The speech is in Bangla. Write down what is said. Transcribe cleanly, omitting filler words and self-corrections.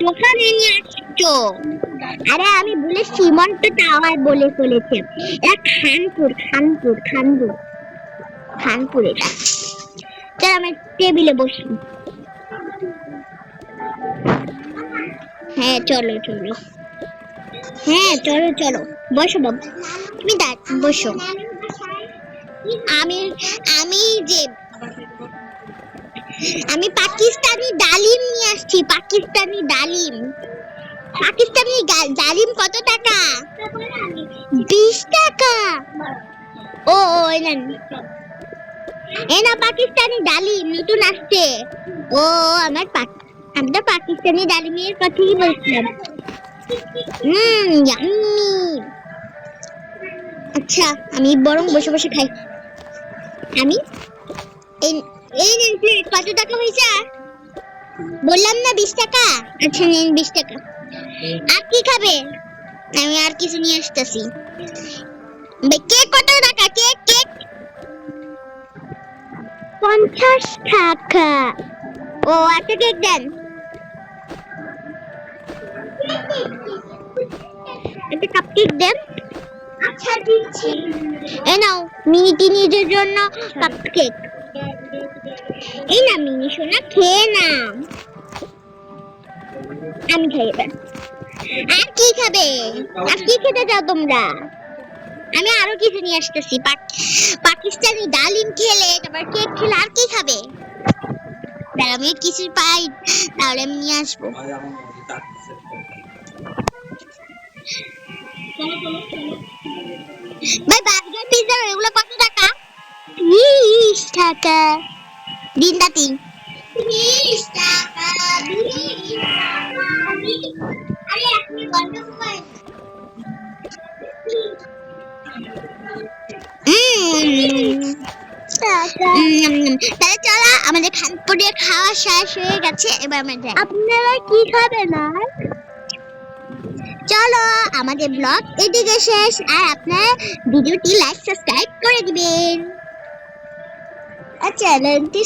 দোকানে নিয়ে আসছো? আরে আমি বলে সীমন্ত টাওয়ার বলে ফেলেছে। এটা খানপুর এটা। চল আমি টেবিলে বসি। হ্যাঁ চলো বসো বাবু, তুমি বসো। আমি আমি যে আমি পাকিস্তানি ডালিম নিয়ে আসছি। পাকিস্তানি ডালিম কত টাকা? 20 টাকা। ও এনা পাকিস্তানি ডালিম নতুন আসছে। ও আমরা পাকিস্তানি ডালিমের কথাই বলছিলাম। ইয়াম্মি। আচ্ছা আমি বরং বসে বসে খাই। আমি এই নেন প্লেট। কত টাকা হয়েছে? বললাম না 20 টাকা। আচ্ছা নেন 20 টাকা। আর কি খাবে? আমি আর কিছু নিয়ে আসতেছি। কেক কত টাকা? কেক 50 টাকা। ও একটা কেক দেন। একটা কাপকেক দেন। আচ্ছা দিচ্ছি। এই নাও মিনি টিনিজের জন্য কাপকেক। এই না মিনি সোনা, খেয়ে না। আমি খাই এবার। আর কি খাবে? আর কি খেতে চাও তোমরা? আমি আরো কিছু নিয়ে আসতেছি। পাকিস্তানি ডালিম খেলে, তারপর কেক খেলে আর কি খাবে? আমি কিছু পাই তাহলে আমি নিয়ে আসবো। ভাই বার্গার পিৎজা এগুলো কত টাকা? 20 টাকা। দিন দাতি 20 টাকা। আরে আপনি বন্ধ করেন। তাহলে চলো, আমাদের খানপুরে খাওয়া শেষ হয়ে গেছে, এবার আমরা যাই। আপনারা কি খাবেন? আর চলো, আমাদের ব্লগ এদিকে শেষ। আর আপনারা ভিডিওটি লাইক সাবস্ক্রাইব করে দিবেন আর চ্যানেলটি